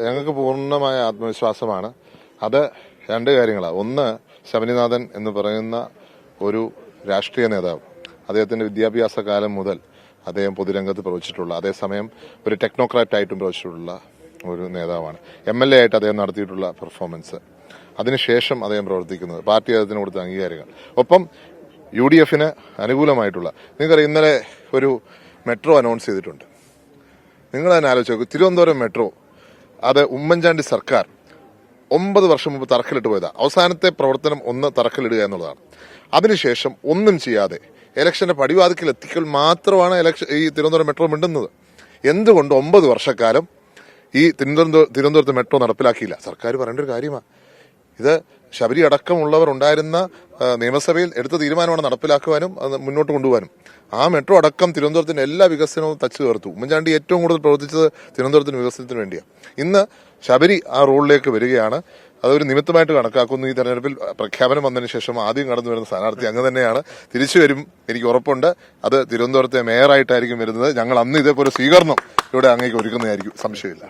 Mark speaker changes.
Speaker 1: ഞങ്ങൾക്ക് പൂർണ്ണമായ ആത്മവിശ്വാസമാണ്. അത് രണ്ട് കാര്യങ്ങളാണ്. ഒന്ന്, ശബരിനാഥൻ എന്ന് പറയുന്ന ഒരു രാഷ്ട്രീയ നേതാവ്, അദ്ദേഹത്തിന്റെ വിദ്യാഭ്യാസ കാലം മുതൽ അദ്ദേഹം പൊതുരംഗത്ത് പ്രവർത്തിച്ചിട്ടുള്ള, അതേസമയം ഒരു ടെക്നോക്രാറ്റായിട്ടും പ്രവർത്തിച്ചിട്ടുള്ള ഒരു നേതാവാണ്. MLA ആയിട്ട് അദ്ദേഹം നടത്തിയിട്ടുള്ള പെർഫോമൻസ്, അതിനുശേഷം അദ്ദേഹം പ്രവർത്തിക്കുന്നത്, പാർട്ടി അദ്ദേഹത്തിന് കൊടുത്ത അംഗീകാരങ്ങൾ, ഒപ്പം UDFന് അനുകൂലമായിട്ടുള്ള, നിങ്ങൾക്കറിയാം ഇന്നലെ ഒരു മെട്രോ അനൗൺസ് ചെയ്തിട്ടുണ്ട്. നിങ്ങൾ തന്നെ ആലോചിച്ച് നോക്കൂ, തിരുവനന്തപുരം മെട്രോ, അത് ഉമ്മൻചാണ്ടി സർക്കാർ 9 വർഷം മുമ്പ് തറക്കല്ലിട്ട് പോയതാണ്. അവസാനത്തെ പ്രവർത്തനം ഒന്ന് തറക്കല്ലിടുക എന്നുള്ളതാണ്. അതിനുശേഷം ഒന്നും ചെയ്യാതെ ഇലക്ഷന്റെ പടിവാതിക്കൽ എത്തിക്കൽ മാത്രമാണ് ഈ തിരുവനന്തപുരം മെട്രോ മിണ്ടുന്നത്. എന്തുകൊണ്ട് 9 വർഷക്കാലം ഈ തിരുവനന്തപുരത്ത് മെട്രോ നടപ്പിലാക്കിയില്ല? സർക്കാർ പറയേണ്ട ഒരു കാര്യമാണ് ഇത്. ശബരി അടക്കമുള്ളവർ ഉണ്ടായിരുന്ന നിയമസഭയിൽ എടുത്ത തീരുമാനമാണ് നടപ്പിലാക്കുവാനും അത് മുന്നോട്ട് കൊണ്ടുപോകാനും. ആ മെട്രോ അടക്കം തിരുവനന്തപുരത്തിന്റെ എല്ലാ വികസനവും തച്ചു ചേർത്തു. ഉമ്മൻചാണ്ടി ഏറ്റവും കൂടുതൽ പ്രവർത്തിച്ചത് തിരുവനന്തപുരത്തിന്റെ വികസനത്തിന് വേണ്ടിയാണ്. ഇന്ന് ശബരി ആ റോളിലേക്ക് വരികയാണ്. അതൊരു നിമിത്തമായിട്ട് കണക്കാക്കുന്നു. ഈ തെരഞ്ഞെടുപ്പിൽ പ്രഖ്യാപനം വന്നതിന് ശേഷം ആദ്യം കടന്നു വരുന്ന സ്ഥാനാർത്ഥി അങ്ങ് തന്നെയാണ്. തിരിച്ചു വരും, എനിക്ക് ഉറപ്പുണ്ട്. അത് തിരുവനന്തപുരത്തെ മേയറായിട്ടായിരിക്കും വരുന്നത്. ഞങ്ങൾ അന്ന് ഇതേപോലെ സ്വീകരണം ഇവിടെ അങ്ങേക്ക് ഒരുക്കുന്നതായിരിക്കും, സംശയമില്ല.